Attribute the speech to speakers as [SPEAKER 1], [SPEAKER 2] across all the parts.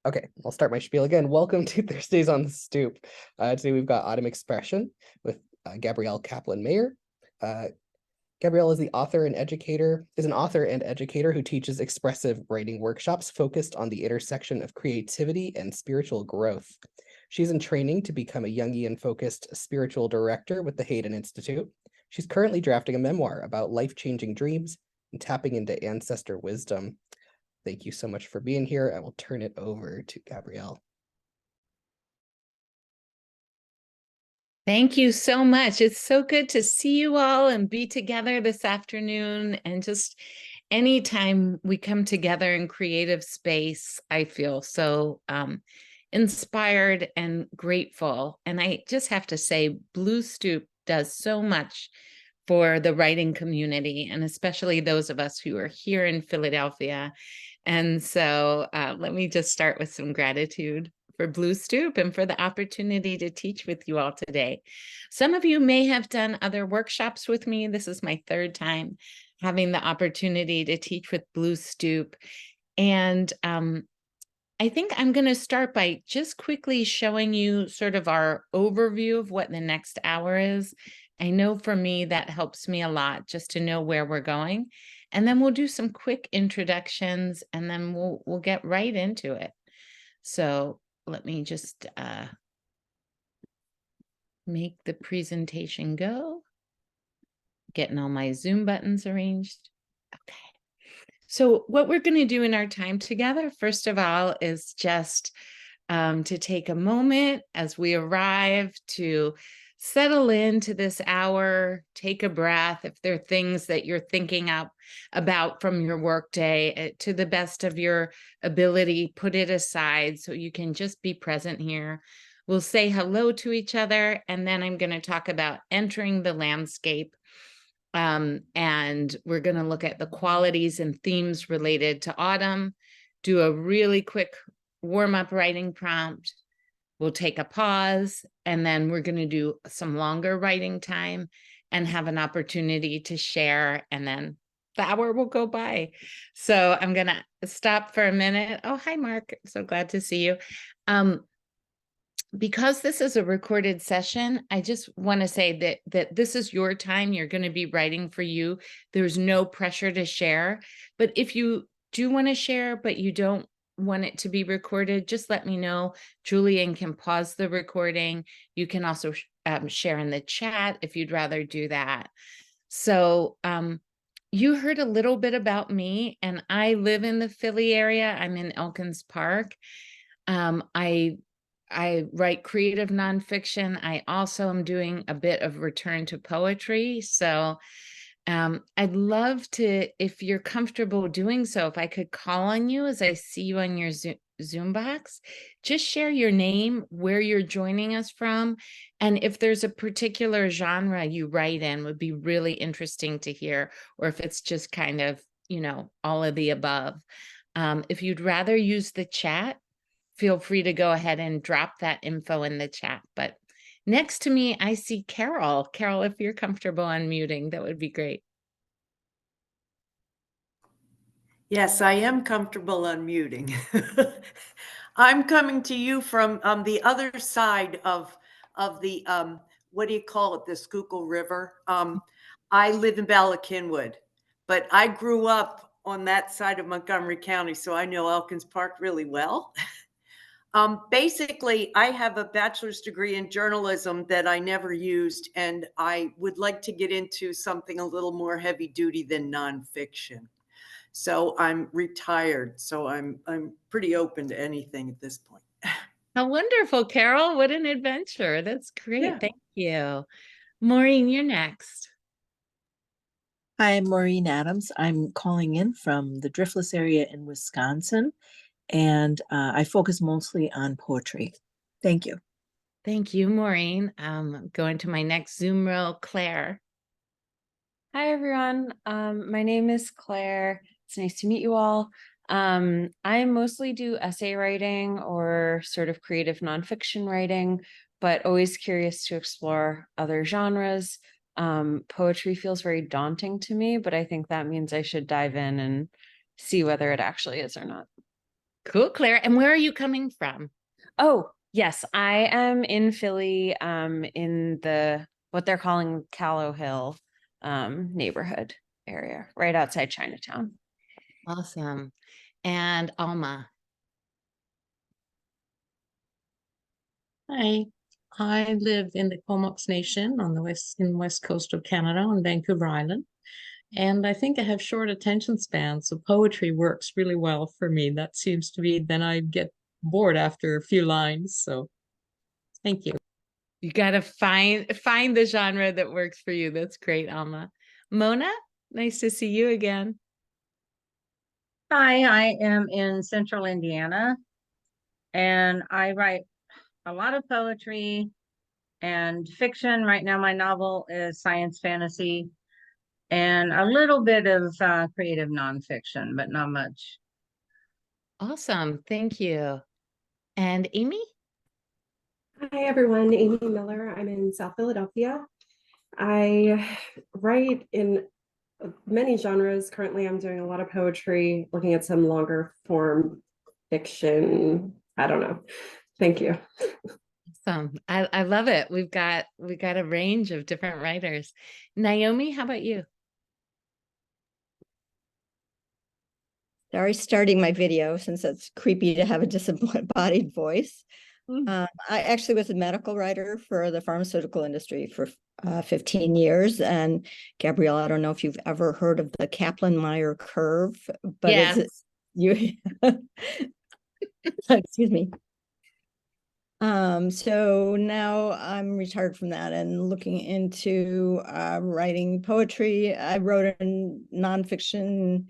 [SPEAKER 1] Okay, I'll start my spiel again. Welcome to Thursdays on the Stoop. Today we've got Autumn Expression with Gabrielle Kaplan-Mayer. Gabrielle is an author and educator who teaches expressive writing workshops focused on the intersection of creativity and spiritual growth. She's in training to become a Jungian-focused spiritual director with the Hayden Institute. She's currently drafting a memoir about life-changing dreams and tapping into ancestor wisdom. Thank you so much for being here. I will turn it over to Gabrielle.
[SPEAKER 2] Thank you so much. It's so good to see you all and be together this afternoon. And just anytime we come together in creative space, I feel so inspired and grateful. And I just have to say, Blue Stoop does so much for the writing community, and especially those of us who are here in Philadelphia. And so let me just start with some gratitude for Blue Stoop and for the opportunity to teach with you all today. Some of you may have done other workshops with me. This is my third time having the opportunity to teach with Blue Stoop. And I think I'm going to start by just quickly showing you sort of our overview of what the next hour is. I know for me that helps me a lot just to know where we're going. And then we'll do some quick introductions and then we'll get right into it. So let me just make the presentation go. Getting all my Zoom buttons arranged. Okay. So what we're going to do in our time together, first of all, is just to take a moment as we arrive to settle into this hour, take a breath. If there are things that you're thinking about from your workday, to the best of your ability, put it aside so you can just be present here. We'll say hello to each other, and then I'm going to talk about entering the landscape. And we're going to look at the qualities and themes related to autumn, do a really quick warm-up writing prompt. We'll take a pause, and then we're going to do some longer writing time and have an opportunity to share, and then the hour will go by. So I'm going to stop for a minute. Oh, hi, Mark. So glad to see you. Because this is a recorded session, I just want to say that this is your time. You're going to be writing for you. There's no pressure to share. But if you do want to share, but you don't want it to be recorded, just let me know. Julian can pause the recording. You can also share in the chat if you'd rather do that. So you heard a little bit about me, and I live in the Philly area. I'm in Elkins Park. I write creative nonfiction. I also am doing a bit of return to poetry. So I'd love to, if you're comfortable doing so, if I could call on you as I see you on your Zoom box, just share your name, where you're joining us from, and if there's a particular genre you write in, would be really interesting to hear, or if it's just kind of, all of the above. If you'd rather use the chat, feel free to go ahead and drop that info in the chat. But next to me, I see Carol. Carol, if you're comfortable unmuting, that would be great.
[SPEAKER 3] Yes, I am comfortable unmuting. I'm coming to you from the other side of the, what do you call it, the Schuylkill River. I live in Bala Cynwyd, but I grew up on that side of Montgomery County, so I know Elkins Park really well. Basically, I have a bachelor's degree in journalism that I never used, and I would like to get into something a little more heavy duty than nonfiction. So I'm retired, so I'm pretty open to anything at this point.
[SPEAKER 2] How wonderful, Carol. What an adventure. That's great.
[SPEAKER 3] Yeah.
[SPEAKER 2] Thank you. Maureen, you're next.
[SPEAKER 4] Hi, I'm Maureen Adams. I'm calling in from the Driftless area in Wisconsin, and I focus mostly on poetry. Thank you.
[SPEAKER 2] Thank you, Maureen. Going to my next Zoom reel, Claire.
[SPEAKER 5] Hi, everyone. My name is Claire. It's nice to meet you all. I mostly do essay writing or sort of creative nonfiction writing, but always curious to explore other genres. Poetry feels very daunting to me, but I think that means I should dive in and see whether it actually is or not.
[SPEAKER 2] Cool, Claire. And where are you coming from?
[SPEAKER 5] Oh, yes, I am in Philly, in what they're calling Callow Hill, neighborhood area, right outside Chinatown.
[SPEAKER 2] Awesome. And Alma.
[SPEAKER 6] Hi, I live in the Comox Nation on the west coast of Canada on Vancouver Island. And I think I have short attention span, so poetry works really well for me. That seems to be, then I get bored after a few lines. So thank you.
[SPEAKER 2] You got to find the genre that works for you. That's great, Alma. Mona, nice to see you again.
[SPEAKER 7] Hi, I am in Central Indiana and I write a lot of poetry and fiction. Right now, my novel is science fantasy and a little bit of creative nonfiction, but not much.
[SPEAKER 2] Awesome. Thank you. And Amy?
[SPEAKER 8] Hi, everyone. Amy Miller. I'm in South Philadelphia. I write in many genres. Currently, I'm doing a lot of poetry, looking at some longer form fiction. I don't know. Thank you.
[SPEAKER 2] Awesome. I love it. We've got a range of different writers. Naomi, how about you?
[SPEAKER 9] Sorry, starting my video since it's creepy to have a disembodied voice. I actually was a medical writer for the pharmaceutical industry for 15 years. And Gabrielle, I don't know if you've ever heard of the Kaplan-Meyer curve, but
[SPEAKER 2] Yes.
[SPEAKER 9] excuse me. So now I'm retired from that and looking into writing poetry. I wrote a nonfiction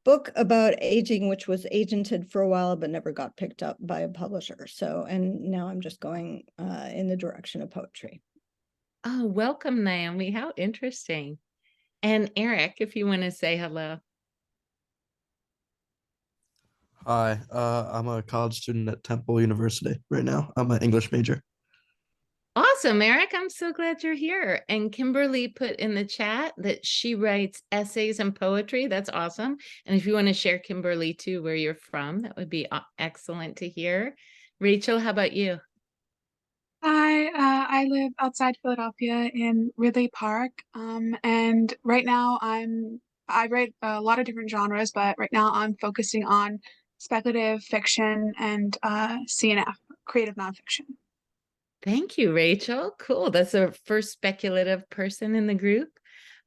[SPEAKER 9] book about aging, which was agented for a while, but never got picked up by a publisher. So, and now I'm just going in the direction of poetry.
[SPEAKER 2] Oh, welcome, Naomi. How interesting. And Eric, if you want to say hello.
[SPEAKER 10] Hi, I'm a college student at Temple University right now. I'm an English major.
[SPEAKER 2] Awesome, Eric. I'm so glad you're here. And Kimberly put in the chat that she writes essays and poetry. That's awesome. And if you want to share, Kimberly, too, where you're from, that would be excellent to hear. Rachel, how about you?
[SPEAKER 11] Hi, I live outside Philadelphia in Ridley Park. And right now I write a lot of different genres, but right now I'm focusing on speculative fiction and CNF, creative nonfiction.
[SPEAKER 2] Thank you, Rachel. Cool. That's the first speculative person in the group.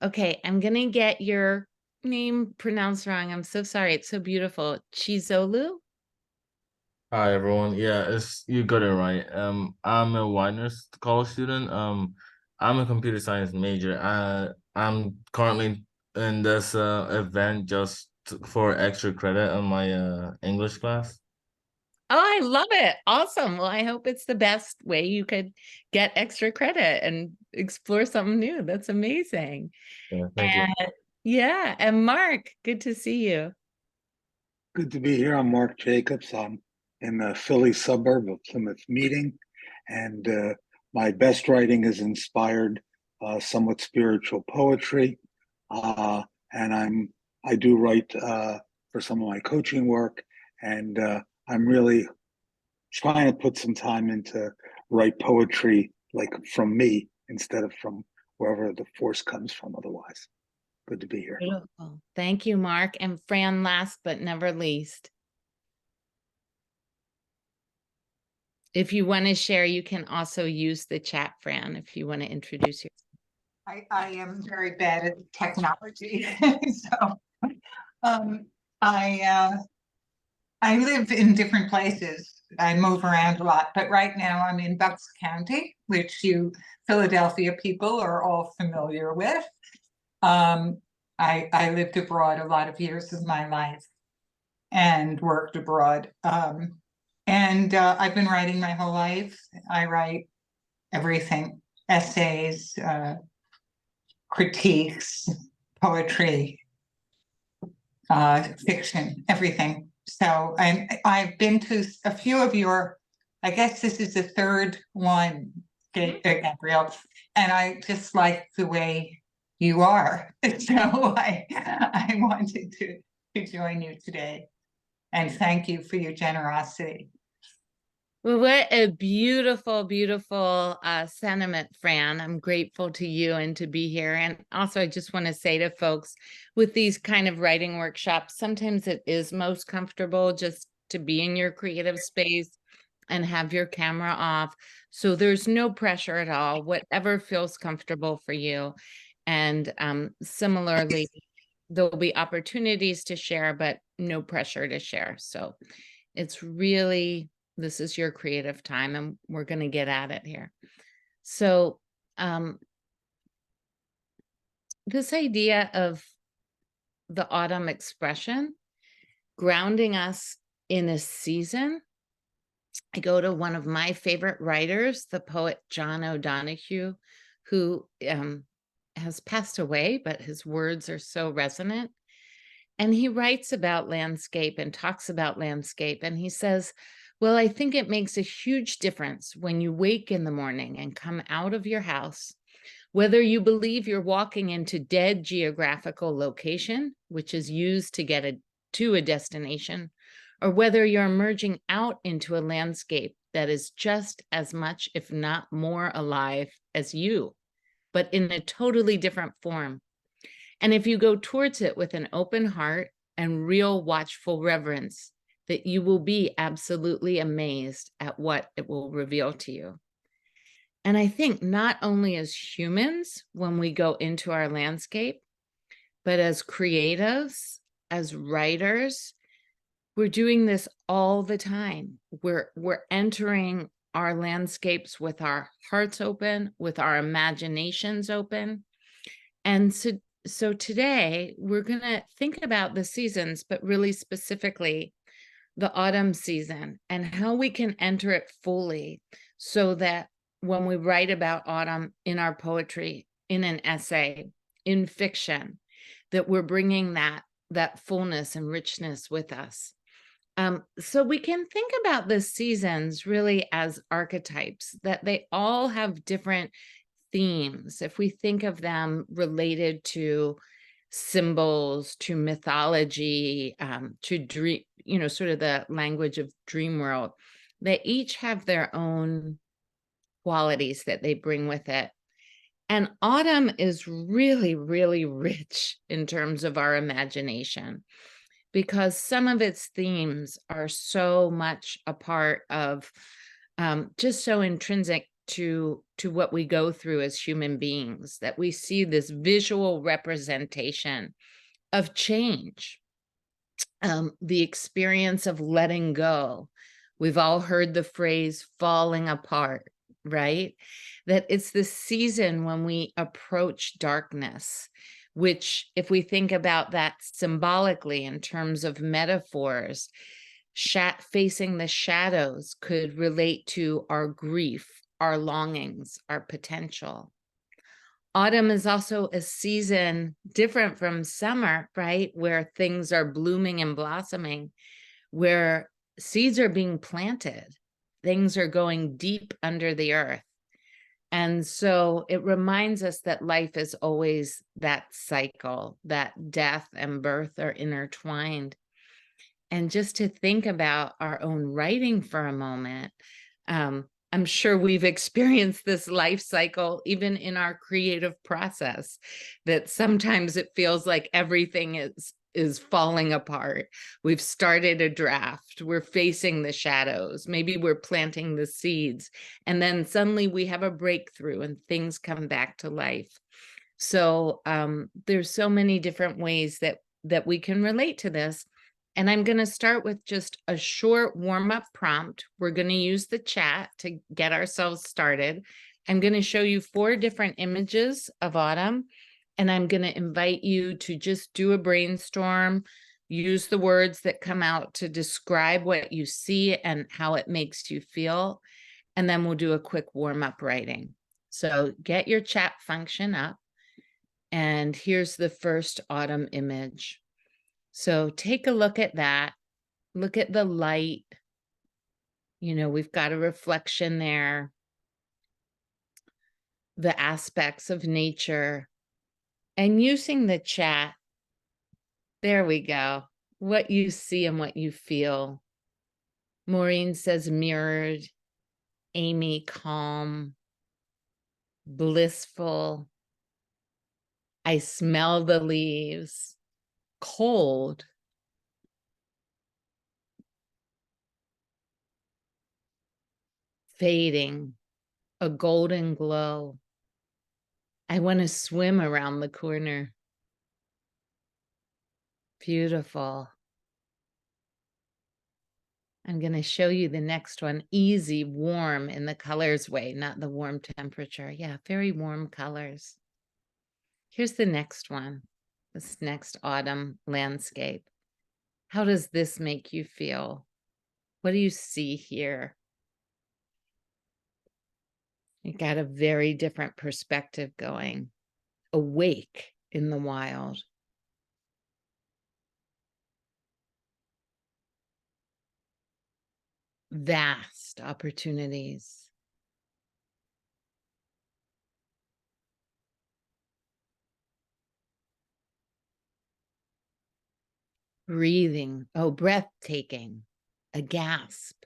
[SPEAKER 2] Okay, I'm going to get your name pronounced wrong. I'm so sorry. It's so beautiful. Chizolu?
[SPEAKER 12] Hi everyone. Yeah, you got it right. I'm a Widener college student. I'm a computer science major. I'm currently in this event just for extra credit on my English class.
[SPEAKER 2] Oh, I love it. Awesome. Well, I hope it's the best way you could get extra credit and explore something new. That's amazing.
[SPEAKER 12] Yeah, thank you.
[SPEAKER 2] Yeah, and Mark, good to see you.
[SPEAKER 13] Good to be here. I'm Mark Jacobs. I'm in the Philly suburb of Plymouth Meeting, and my best writing is inspired somewhat spiritual poetry, and I do write for some of my coaching work, and I'm really trying to put some time into write poetry like from me instead of from wherever the force comes from otherwise. Good to be here.
[SPEAKER 2] Beautiful. Thank you, Mark. And Fran, last but never least. If you want to share, you can also use the chat, Fran, if you want to introduce yourself.
[SPEAKER 14] I am very bad at technology. So I live in different places. I move around a lot, but right now I'm in Bucks County, which you Philadelphia people are all familiar with. I lived abroad a lot of years of my life and worked abroad. And I've been writing my whole life. I write everything, essays, critiques, poetry, fiction, everything. So I've been to a few of your, I guess this is the third one, Gabrielle, and I just like the way you are. So I wanted to join you today. And thank you for your generosity.
[SPEAKER 2] Well, what a beautiful, beautiful sentiment, Fran. I'm grateful to you and to be here. And also, I just want to say to folks with these kind of writing workshops, sometimes it is most comfortable just to be in your creative space and have your camera off. So there's no pressure at all, whatever feels comfortable for you. And similarly, there'll be opportunities to share, but no pressure to share. So it's really, this is your creative time and we're going to get at it here. So this idea of the autumn expression, grounding us in a season, I go to one of my favorite writers, the poet John O'Donohue, who has passed away, but his words are so resonant. And he writes about landscape and talks about landscape. And he says, well, I think it makes a huge difference when you wake in the morning and come out of your house, whether you believe you're walking into dead geographical location, which is used to get to a destination, or whether you're emerging out into a landscape that is just as much, if not more alive as you, but in a totally different form. And if you go towards it with an open heart and real watchful reverence, that you will be absolutely amazed at what it will reveal to you. And I think not only as humans, when we go into our landscape, but as creatives, as writers, we're doing this all the time. We're entering our landscapes with our hearts open, with our imaginations open. And so today we're going to think about the seasons, but really specifically the autumn season and how we can enter it fully so that when we write about autumn in our poetry, in an essay, in fiction, that we're bringing that fullness and richness with us. So we can think about the seasons really as archetypes, that they all have different themes. If we think of them related to symbols, to mythology, to dream, sort of the language of dream world, they each have their own qualities that they bring with it. And autumn is really, really rich in terms of our imagination, because some of its themes are so much a part of just so intrinsic to what we go through as human beings, that we see this visual representation of change, the experience of letting go. We've all heard the phrase falling apart, right? That it's the season when we approach darkness, which, if we think about that symbolically in terms of metaphors, facing the shadows could relate to our grief, our longings, our potential. Autumn is also a season different from summer, right? Where things are blooming and blossoming, where seeds are being planted, things are going deep under the earth. And so it reminds us that life is always that cycle, that death and birth are intertwined. And just to think about our own writing for a moment, I'm sure we've experienced this life cycle even in our creative process, that sometimes it feels like everything is falling apart. We've started a draft, we're facing the shadows, maybe we're planting the seeds, and then suddenly we have a breakthrough and things come back to life. So there's so many different ways that we can relate to this. And I'm going to start with just a short warm-up prompt. We're going to use the chat to get ourselves started. I'm going to show you 4 different images of autumn, and I'm going to invite you to just do a brainstorm, use the words that come out to describe what you see and how it makes you feel, and then we'll do a quick warm-up writing. So get your chat function up, and here's the first autumn image. So take a look at that. Look at the light. We've got a reflection there. The aspects of nature. And using the chat. There we go. what you see and what you feel. Maureen says mirrored, Amy calm, blissful. I smell the leaves, cold. Fading, a golden glow. I want to swim around the corner. Beautiful. I'm going to show you the next one. Easy, warm in the colors way, not the warm temperature. Yeah, very warm colors. Here's the next one, this next autumn landscape. How does this make you feel? What do you see here? You got a very different perspective going. Awake in the wild. Vast opportunities. Breathing, oh, breathtaking, a gasp,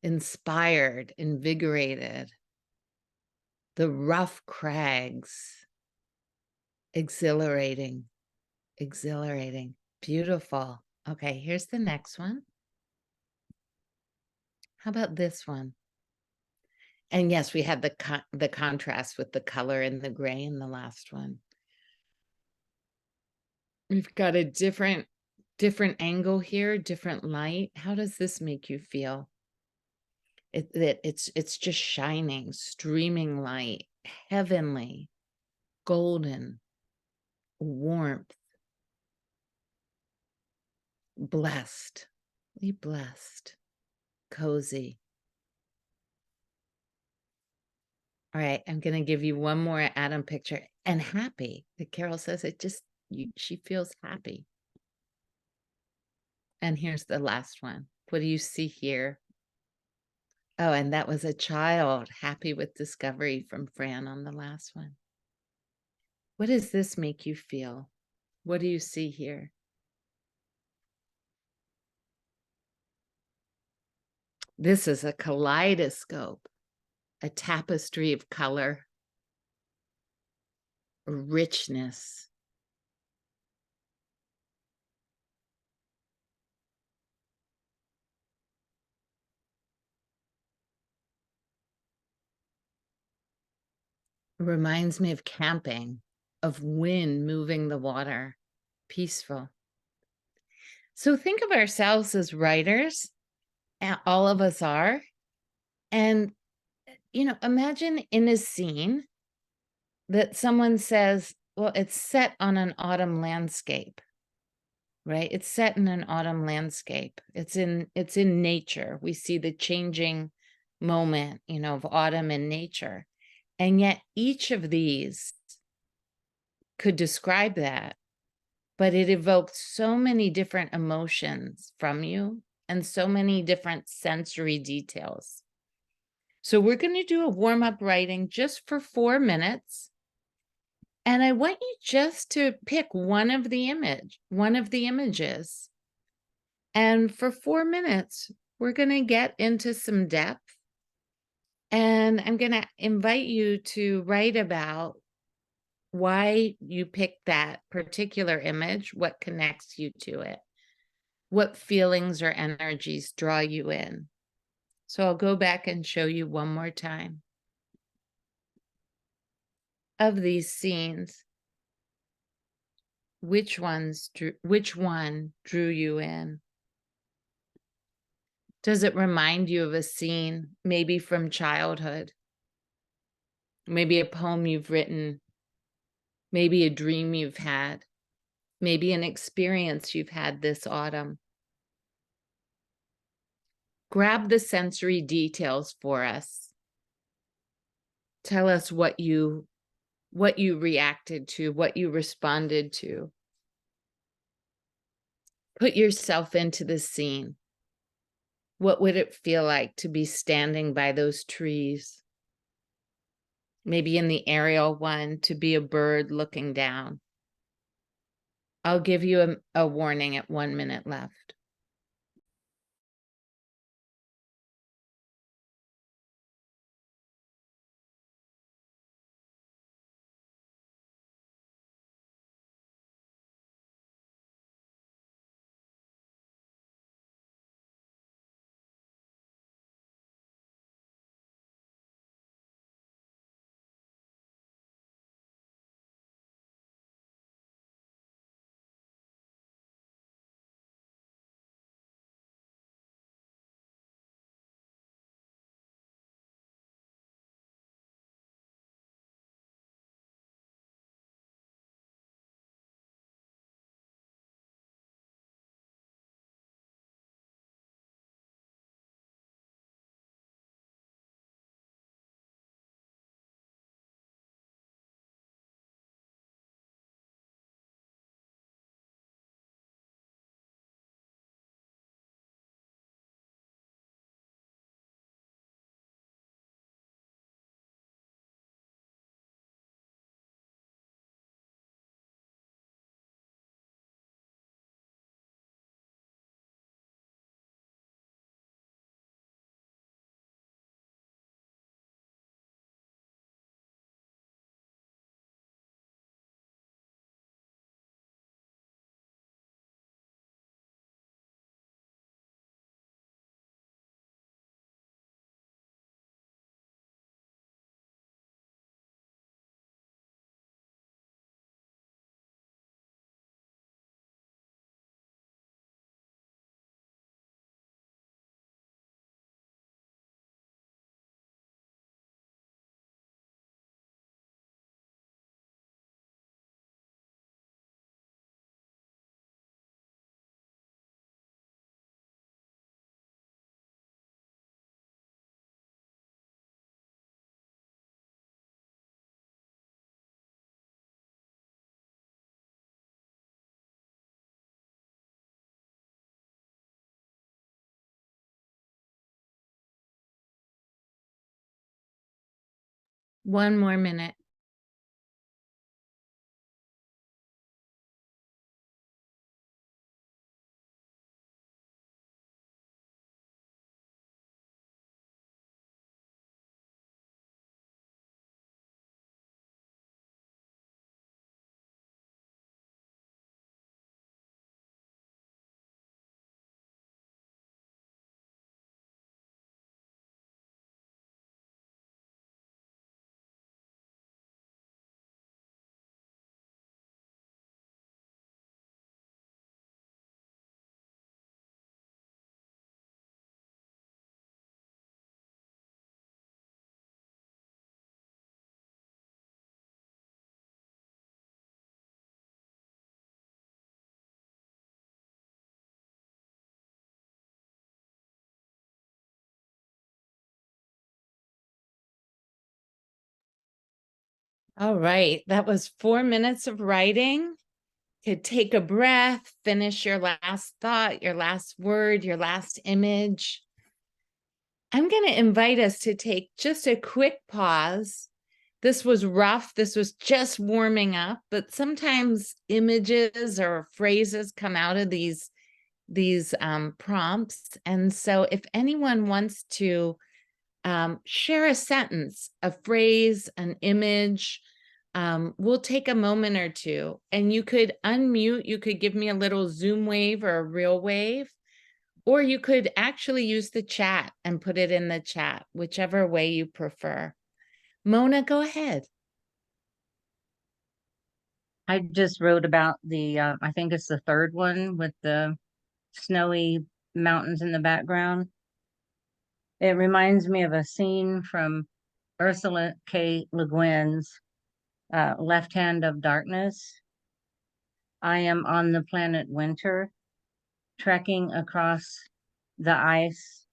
[SPEAKER 2] inspired, invigorated. The rough crags, exhilarating, exhilarating, beautiful. Okay, here's the next one. How about this one? And yes, we had the contrast with the color and the gray in the last one. We've got a different angle here, different light. How does this make you feel? It's just shining, streaming light, heavenly, golden, warmth, blessed, blessed, cozy. All right, I'm going to give you one more Adam picture. And happy. Carol says it just, she feels happy. And here's the last one. What do you see here? Oh, and that was a child happy with discovery from Fran on the last one. What does this make you feel? What do you see here? This is a kaleidoscope, a tapestry of color, richness. It reminds me of camping, of wind moving the water, peaceful. So think of ourselves as writers, and all of us are. And, imagine in a scene that someone says, well, it's set on an autumn landscape, right? It's set in an autumn landscape. It's in nature. We see the changing moment, of autumn in nature. And yet each of these could describe that, but it evokes so many different emotions from you and so many different sensory details. So we're going to do a warm-up writing just for 4 minutes. And I want you just to pick one of the images. And for 4 minutes, we're going to get into some depth. And I'm going to invite you to write about why you picked that particular image, what connects you to it, what feelings or energies draw you in. So I'll go back and show you one more time. Of these scenes, which one drew you in? Does it remind you of a scene, maybe from childhood? Maybe a poem you've written, maybe a dream you've had, maybe an experience you've had this autumn. Grab the sensory details for us. Tell us what you reacted to, what you responded to. Put yourself into the scene. What would it feel like to be standing by those trees? Maybe in the aerial one, to be a bird looking down. I'll give you a warning at 1 minute left. One more minute. All right, that was 4 minutes of writing. Could take a breath, finish your last thought, your last word, your last image. I'm going to invite us to take just a quick pause. This was rough. This was just warming up, but sometimes images or phrases come out of these prompts. And so if anyone wants to share a sentence, a phrase, an image, we'll take a moment or two, and you could unmute. You could give me a little Zoom wave or a real wave, or you could actually use the chat and put it in the chat, whichever way you prefer. Mona, go ahead.
[SPEAKER 7] I just wrote about the, I think it's the third one with the snowy mountains in the background. It reminds me of a scene from Ursula K. Le Guin's Left Hand of Darkness. I am on the planet Winter, trekking across the ice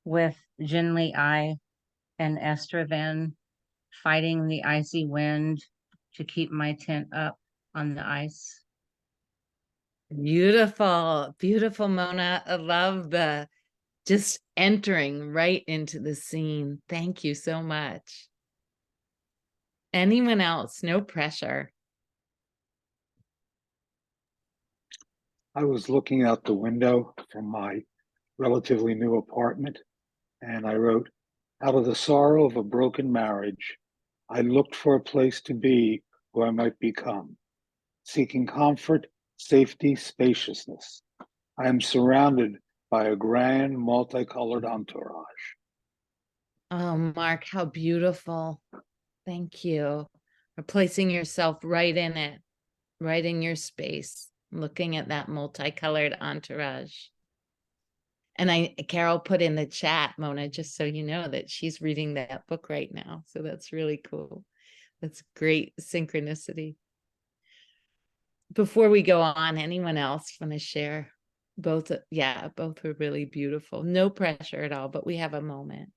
[SPEAKER 7] with Jinli I and Estravan, fighting the icy wind to keep my tent up on the ice.
[SPEAKER 2] Beautiful, beautiful, Mona. I love the just entering right into the scene. Thank you so much. Anyone else? No pressure.
[SPEAKER 13] I was looking out the window from my relatively new apartment, and I wrote, out of the sorrow of a broken marriage, I looked for a place to be who I might become, seeking comfort, safety, spaciousness. I am surrounded by a grand, multicolored entourage.
[SPEAKER 2] Oh, Mark, how beautiful. Thank you for placing yourself right in it, right in your space, looking at that multicolored entourage. And Carol put in the chat, Mona, just so you know, that she's reading that book right now. So that's really cool. That's great synchronicity. Before we go on, anyone else want to share? Both, yeah, both were really beautiful. No pressure at all, but we have a moment.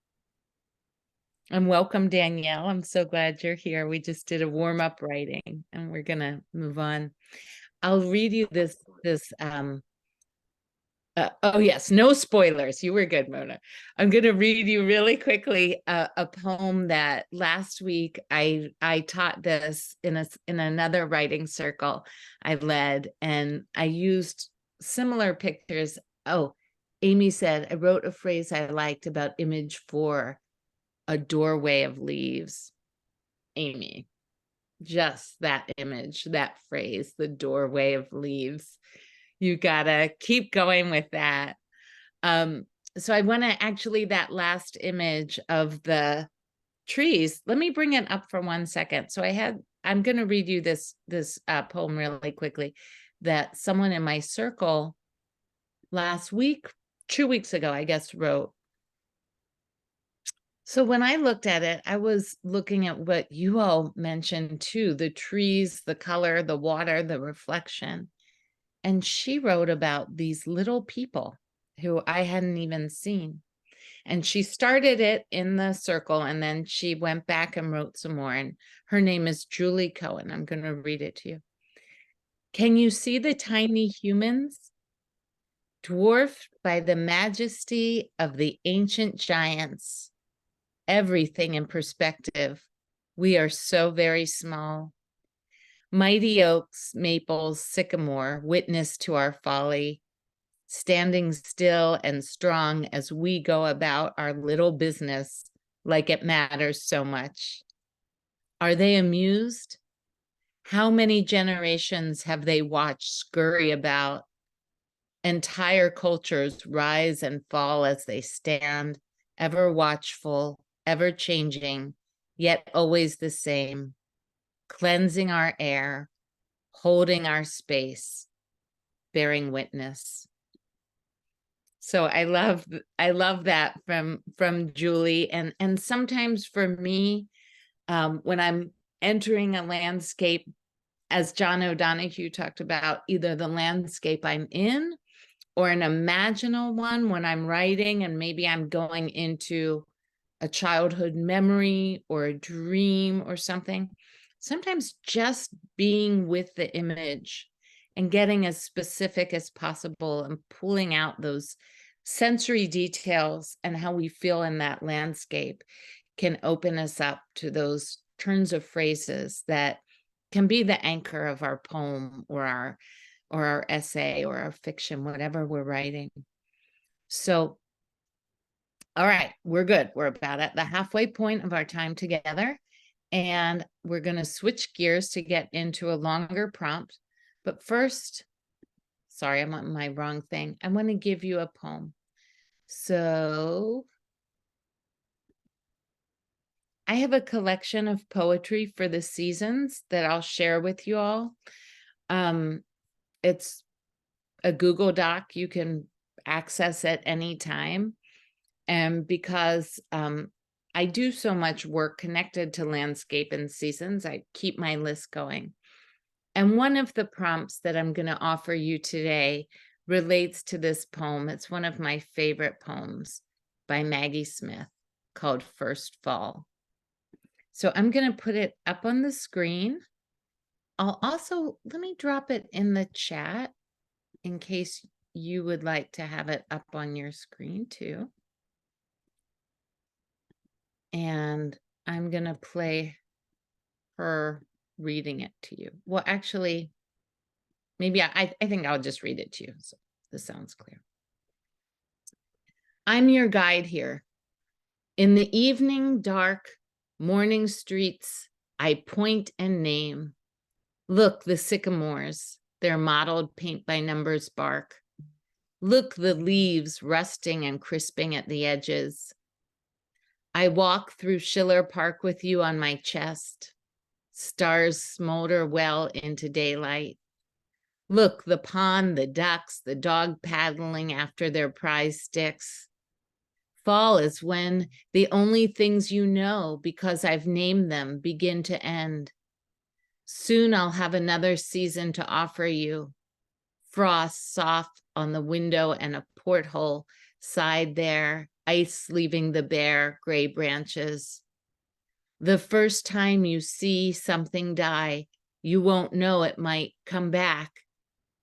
[SPEAKER 2] And welcome, Danielle. I'm so glad you're here. We just did a warm-up writing and we're gonna move on. I'll read you this oh yes, no spoilers. You were good, Mona. I'm gonna read you really quickly a poem that last week I taught this in another writing circle I led, and I used similar pictures. Oh, Amy said I wrote a phrase I liked about image 4. A doorway of leaves. Amy, just that image, that phrase, the doorway of leaves. You gotta keep going with that. So I want to actually, that last image of the trees, let me bring it up for 1 second. So I'm going to read you this poem really quickly that someone in my circle last week, 2 weeks ago, I guess, wrote. So when I looked at it, I was looking at what you all mentioned too, the trees, the color, the water, the reflection. And she wrote about these little people who I hadn't even seen. And she started it in the circle and then she went back and wrote some more. And her name is Julie Cohen. I'm going to read it to you. Can you see the tiny humans? Dwarfed by the majesty of the ancient giants, everything in perspective. We are so very small. Mighty oaks, maples, sycamore, witness to our folly, standing still and strong as we go about our little business like it matters so much. Are they amused? How many generations have they watched scurry about? Entire cultures rise and fall as they stand, ever watchful, ever changing, yet always the same, cleansing our air, holding our space, bearing witness. So I love that from Julie, and sometimes for me, when I'm entering a landscape, as John O'Donohue talked about, either the landscape I'm in or an imaginal one when I'm writing, and maybe I'm going into a childhood memory or a dream or something. Sometimes just being with the image and getting as specific as possible and pulling out those sensory details and how we feel in that landscape can open us up to those turns of phrases that can be the anchor of our poem or our essay or our fiction, whatever we're writing. So, all right, we're good. We're about at the halfway point of our time together, and we're going to switch gears to get into a longer prompt. But first, sorry, I'm on my wrong thing. I want to give you a poem. So I have a collection of poetry for the seasons that I'll share with you all. It's a Google Doc. You can access at any time. And because I do so much work connected to landscape and seasons, I keep my list going. And one of the prompts that I'm going to offer you today relates to this poem. It's one of my favorite poems by Maggie Smith called First Fall. So I'm going to put it up on the screen. I'll also, let me drop it in the chat in case you would like to have it up on your screen too. And I'm going to play her reading it to you. Well, actually, maybe I think I'll just read it to you. So this sounds clear. I'm your guide here. In the evening dark, morning streets, I point and name. Look, the sycamores, their mottled paint by numbers bark. Look, the leaves rusting and crisping at the edges. I walk through Schiller Park with you on my chest. Stars smolder well into daylight. Look, the pond, the ducks, the dog paddling after their prize sticks. Fall is when the only things you know, because I've named them, begin to end. Soon I'll have another season to offer you. Frost soft on the window and a porthole side there, ice leaving the bare gray branches. The first time you see something die, you won't know it might come back.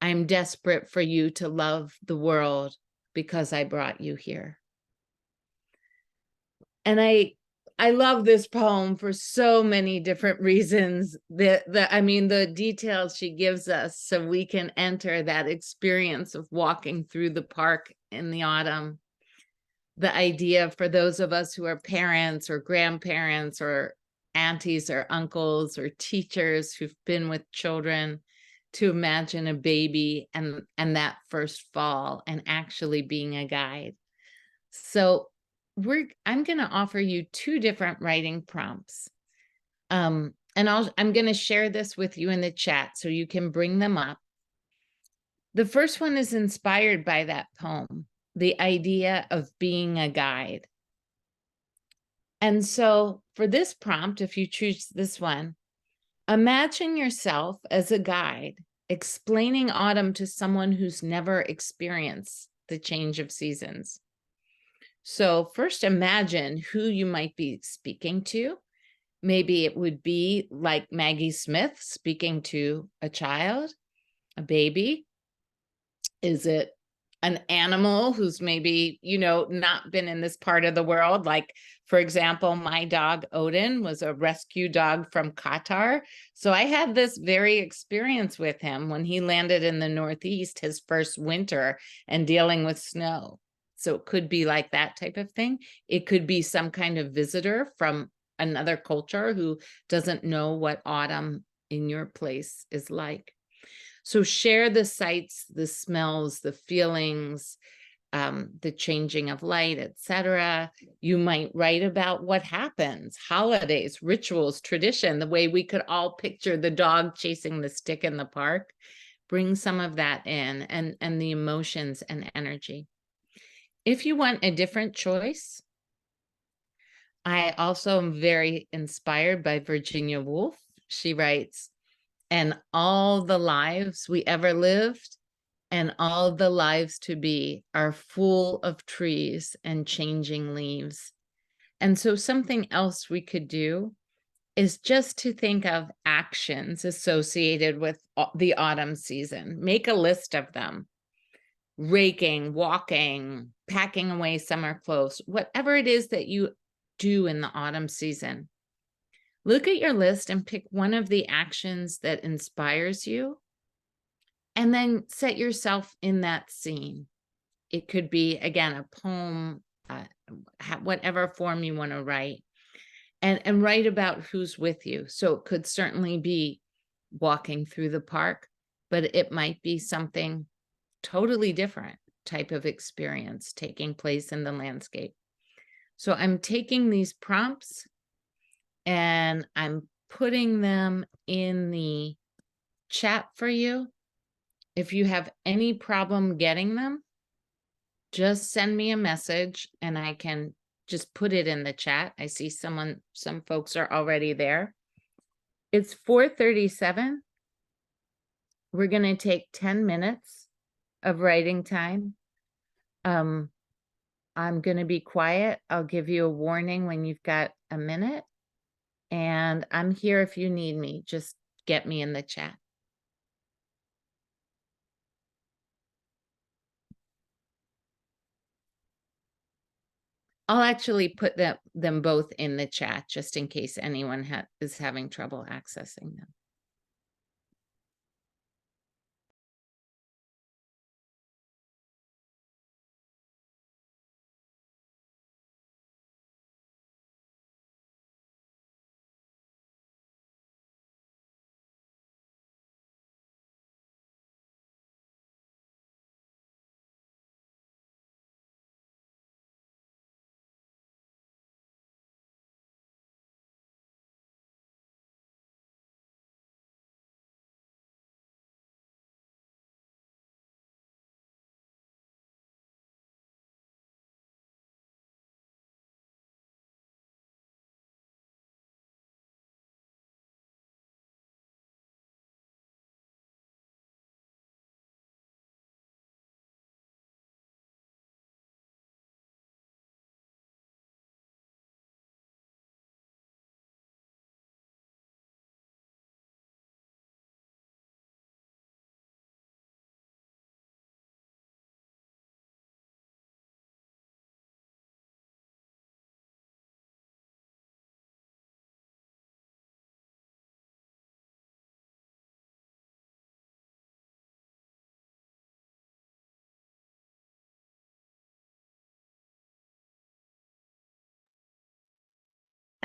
[SPEAKER 2] I'm desperate for you to love the world because I brought you here. And I love this poem for so many different reasons. I mean, the details she gives us so we can enter that experience of walking through the park in the autumn. The idea for those of us who are parents or grandparents or aunties or uncles or teachers who've been with children, to imagine a baby and that first fall and actually being a guide. So I'm going to offer you 2 different writing prompts. And I'm going to share this with you in the chat so you can bring them up. The first one is inspired by that poem, the idea of being a guide. And so for this prompt, if you choose this one, imagine yourself as a guide explaining autumn to someone who's never experienced the change of seasons. So first imagine who you might be speaking to. Maybe it would be like Maggie Smith speaking to a child, a baby. Is it an animal who's maybe, not been in this part of the world? Like, for example, my dog Odin was a rescue dog from Qatar. So I had this very experience with him when he landed in the Northeast, his first winter, and dealing with snow. So it could be like that type of thing. It could be some kind of visitor from another culture who doesn't know what autumn in your place is like. So share the sights, the smells, the feelings, the changing of light, etc. You might write about what happens, holidays, rituals, tradition, the way we could all picture the dog chasing the stick in the park. Bring some of that in and the emotions and energy. If you want a different choice, I also am very inspired by Virginia Woolf. She writes, and all the lives we ever lived and all the lives to be are full of trees and changing leaves. And so something else we could do is just to think of actions associated with the autumn season. Make a list of them. Raking, walking, packing away summer clothes, whatever it is that you do in the autumn season. Look at your list and pick one of the actions that inspires you, and then set yourself in that scene. It could be, again, a poem, whatever form you want to write, and write about who's with you. So it could certainly be walking through the park, but it might be something totally different type of experience taking place in the landscape. So I'm taking these prompts and I'm putting them in the chat for you. If you have any problem getting them, just send me a message and I can just put it in the chat. I see some folks are already there. It's 4:37. We're going to take 10 minutes of writing time. I'm going to be quiet. I'll give you a warning when you've got a minute. And I'm here if you need me. Just get me in the chat. I'll actually put them both in the chat just in case anyone is having trouble accessing them.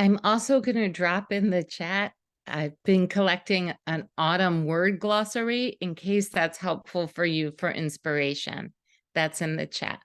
[SPEAKER 2] I'm also going to drop in the chat. I've been collecting an autumn word glossary in case that's helpful for you for inspiration. That's in the chat.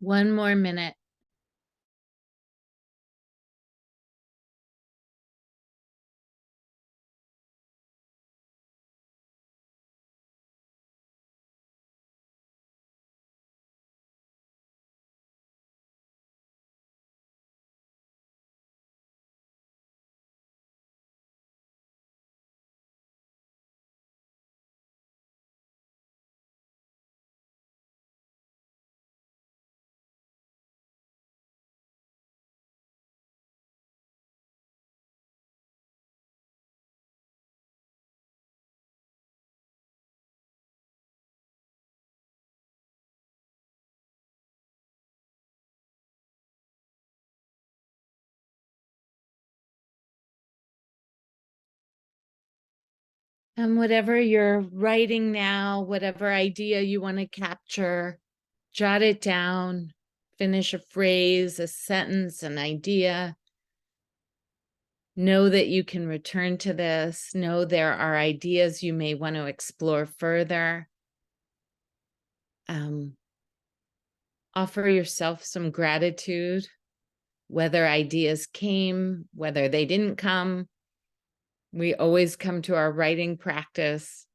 [SPEAKER 2] One more minute. And whatever you're writing now, whatever idea you want to capture, jot it down, finish a phrase, a sentence, an idea. Know that you can return to this. Know there are ideas you may want to explore further. Offer yourself some gratitude, whether ideas came, whether they didn't come. We always come to our writing practice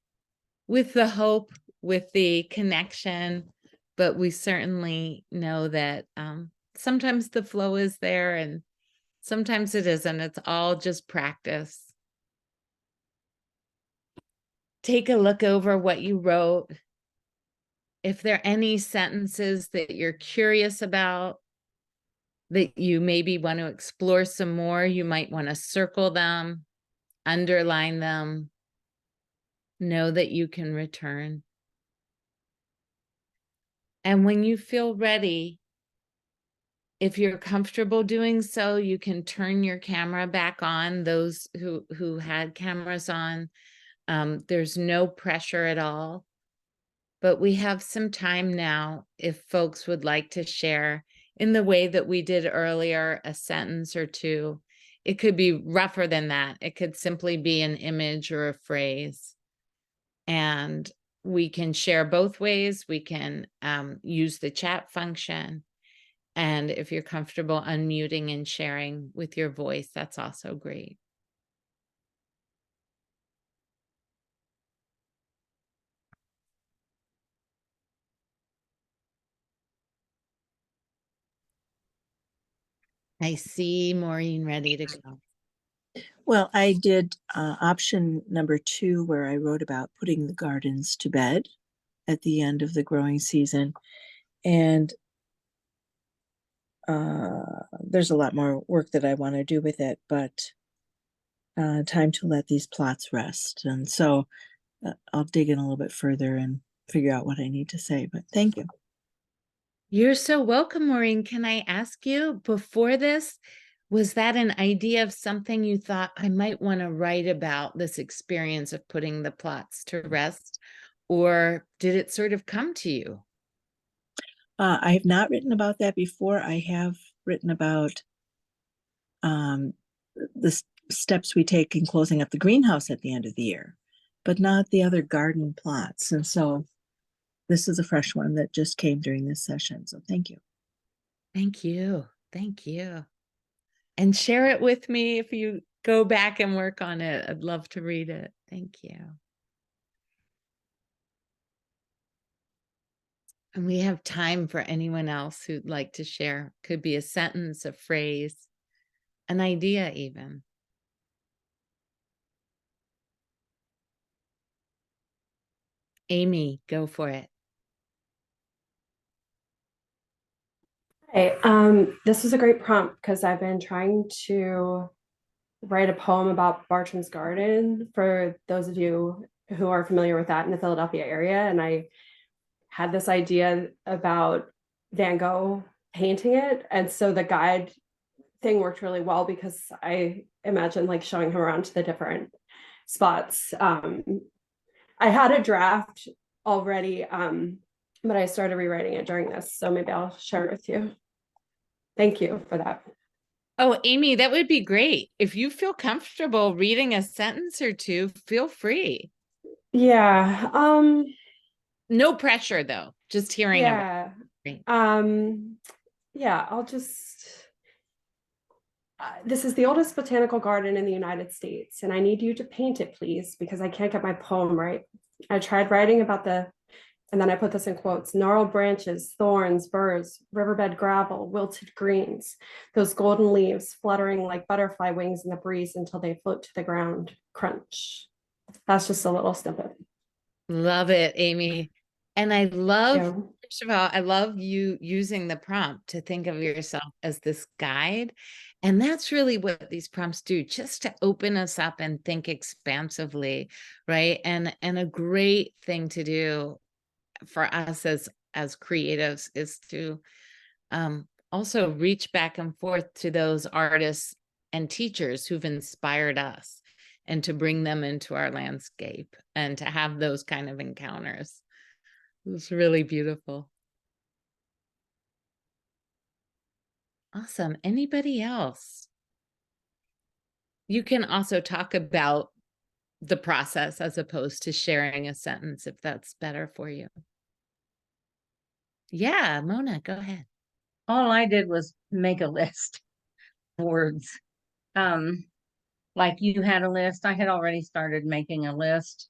[SPEAKER 2] with the hope, with the connection, but we certainly know that sometimes the flow is there and sometimes it isn't. It's all just practice. Take a look over what you wrote. If there are any sentences that you're curious about, that you maybe want to explore some more, you might want to circle them, underline them. Know that you can return. And when you feel ready, if you're comfortable doing so, you can turn your camera back on, those who had cameras on. There's no pressure at all. But we have some time now if folks would like to share in the way that we did earlier, a sentence or two. It could be rougher than that. It could simply be an image or a phrase. And we can share both ways. We can use the chat function. And if you're comfortable unmuting and sharing with your voice, that's also great. I see Maureen ready to go.
[SPEAKER 4] Well, I did option number 2, where I wrote about putting the gardens to bed at the end of the growing season. And there's a lot more work that I want to do with it, but time to let these plots rest. And so I'll dig in a little bit further and figure out what I need to say, but thank you.
[SPEAKER 2] You're so welcome, Maureen. Can I ask you, before this, was that an idea of something you thought I might want to write about, this experience of putting the plots to rest? Or did it sort of come to you?
[SPEAKER 4] I have not written about that before. I have written about the steps we take in closing up the greenhouse at the end of the year, but not the other garden plots. And so this is a fresh one that just came during this session. So thank you.
[SPEAKER 2] Thank you. Thank you. And share it with me if you go back and work on it. I'd love to read it. Thank you. And we have time for anyone else who'd like to share. Could be a sentence, a phrase, an idea even. Amy, go for it.
[SPEAKER 8] Hey, this was a great prompt because I've been trying to write a poem about Bartram's Garden for those of you who are familiar with that in the Philadelphia area. And I had this idea about Van Gogh painting it. And so the guide thing worked really well because I imagined like showing him around to the different spots. I had a draft already, but I started rewriting it during this. So maybe I'll share it with you. Thank you for that.
[SPEAKER 2] Oh, Amy, that would be great. If you feel comfortable reading a sentence or two, feel free.
[SPEAKER 8] Yeah.
[SPEAKER 2] No pressure though, just hearing about it. Great.
[SPEAKER 8] Yeah, I'll just, this is the oldest botanical garden in the United States, and I need you to paint it, please, because I can't get my poem right. I tried writing about and then I put this in quotes, gnarled branches, thorns, burrs, riverbed gravel, wilted greens, those golden leaves fluttering like butterfly wings in the breeze until they float to the ground, crunch. That's just a little snippet.
[SPEAKER 2] Love it, Amy. And I love,
[SPEAKER 8] Yeah.
[SPEAKER 2] first of all, I love you using the prompt to think of yourself as this guide. And that's really what these prompts do, just to open us up and think expansively, right? And a great thing to do for us as creatives is to also reach back and forth to those artists and teachers who've inspired us, and to bring them into our landscape and to have those kind of encounters. It's really beautiful. Awesome. Anybody else? You can also talk about the process as opposed to sharing a sentence if that's better for you. Yeah, Mona, go ahead.
[SPEAKER 7] All I did was make a list of words. Like you had a list, I had already started making a list.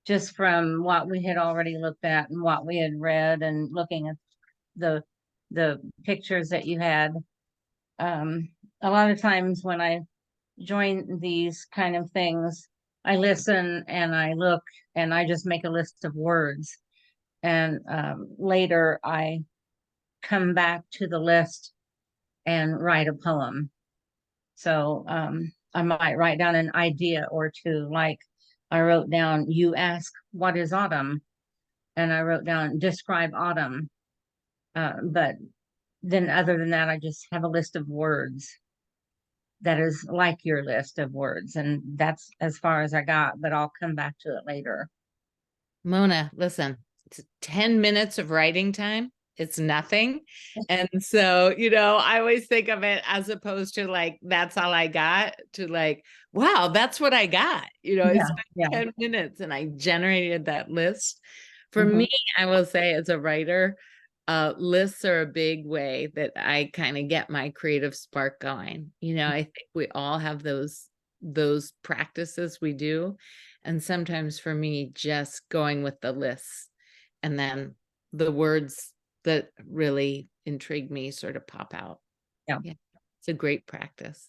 [SPEAKER 7] Just from what we had already looked at and what we had read and looking at the pictures that you had. A lot of times when I join these kind of things, I listen and I look and I just make a list of words. And later I come back to the list and write a poem. So I might write down an idea or two, like I wrote down, you ask, what is autumn? And I wrote down, describe autumn. But then other than that, I just have a list of words that is like your list of words. And that's as far as I got, but I'll come back to it later.
[SPEAKER 2] Mona, listen, it's 10 minutes of writing time. It's nothing. And so, I always think of it as opposed to like, that's all I got, to like, wow, that's what I got. It's been 10 minutes and I generated that list. For me, I will say as a writer, lists are a big way that I kind of get my creative spark going. I think we all have those practices we do. And sometimes for me, just going with the lists and then the words that really intrigue me sort of pop out. Yeah. It's a great practice.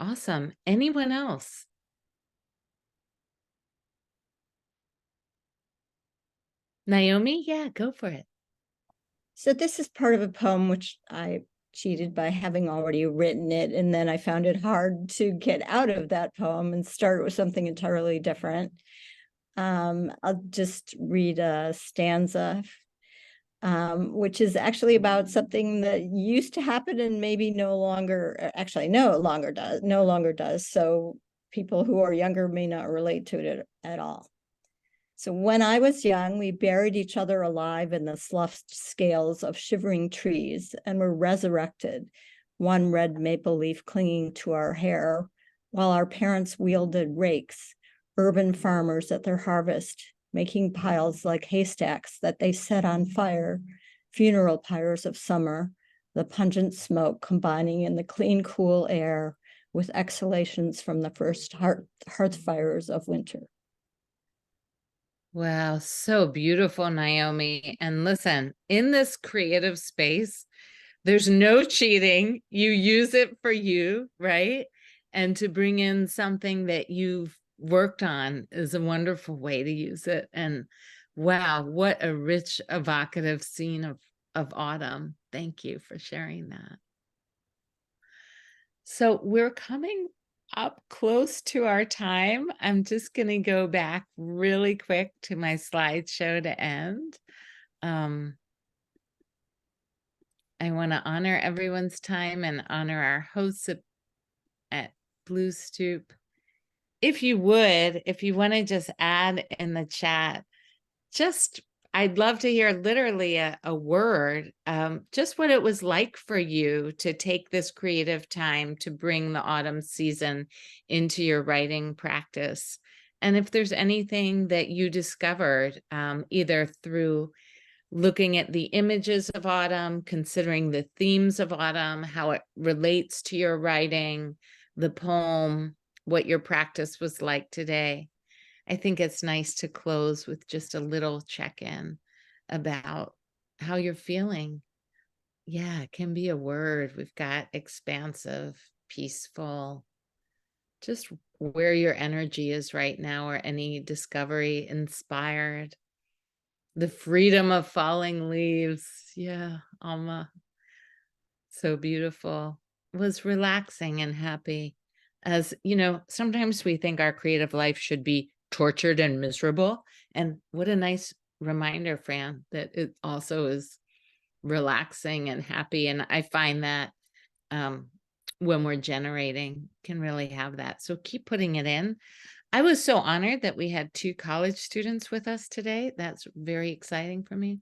[SPEAKER 2] Awesome. Anyone else? Naomi? Yeah, go for it.
[SPEAKER 9] So this is part of a poem which I cheated by having already written it, and then I found it hard to get out of that poem and start with something entirely different. I'll just read a stanza, which is actually about something that used to happen and maybe no longer does. So people who are younger may not relate to it at all. So when I was young, we buried each other alive in the sloughed scales of shivering trees and were resurrected, one red maple leaf clinging to our hair, while our parents wielded rakes, urban farmers at their harvest, making piles like haystacks that they set on fire, funeral pyres of summer, the pungent smoke combining in the clean, cool air with exhalations from the first hearth fires of winter.
[SPEAKER 2] Wow, so beautiful, Naomi. And listen, in this creative space, there's no cheating. You use it for you, right? And to bring in something that you've worked on is a wonderful way to use it. And wow, what a rich, evocative scene of autumn. Thank you for sharing that. So we're coming up close to our time. I'm just going to go back really quick to my slideshow to end. I want to honor everyone's time and honor our hosts at Blue Stoop. If you want to just add in the chat, I'd love to hear literally a word, just what it was like for you to take this creative time to bring the autumn season into your writing practice. And if there's anything that you discovered, either through looking at the images of autumn, considering the themes of autumn, how it relates to your writing, the poem, what your practice was like today. I think it's nice to close with just a little check-in about how you're feeling. Yeah, it can be a word. We've got expansive, peaceful, just where your energy is right now, or any discovery, inspired. The freedom of falling leaves. Yeah, Alma. So beautiful. Was relaxing and happy. As you know, sometimes we think our creative life should be tortured and miserable. And what a nice reminder, Fran, that it also is relaxing and happy. And I find that when we're generating, can really have that. So keep putting it in. I was so honored that we had 2 college students with us today. That's very exciting for me.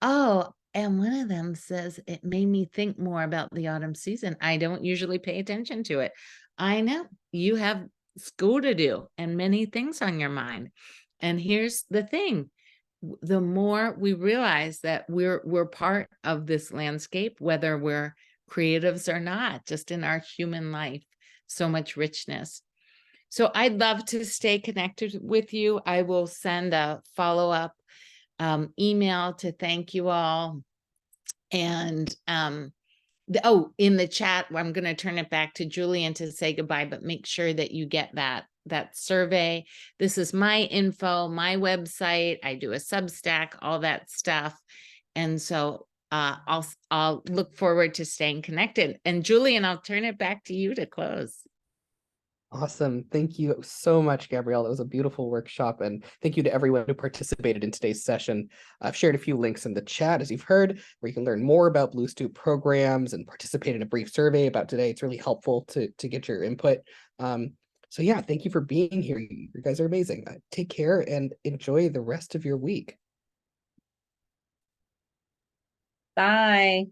[SPEAKER 2] Oh, and one of them says it made me think more about the autumn season. I don't usually pay attention to it. I know you have school to do and many things on your mind. And here's the thing. The more we realize that we're part of this landscape, whether we're creatives or not, just in our human life, so much richness. So I'd love to stay connected with you. I will send a follow-up email to thank you all. And in the chat, I'm going to turn it back to Julian to say goodbye, but make sure that you get that survey. This is my info, my website. I do a Substack, all that stuff. And so I'll look forward to staying connected. And Julian, I'll turn it back to you to close.
[SPEAKER 1] Awesome. Thank you so much, Gabrielle. That was a beautiful workshop. And thank you to everyone who participated in today's session. I've shared a few links in the chat, as you've heard, where you can learn more about Blue Stoop programs and participate in a brief survey about today. It's really helpful to get your input. So yeah, thank you for being here. You guys are amazing. Take care and enjoy the rest of your week.
[SPEAKER 7] Bye.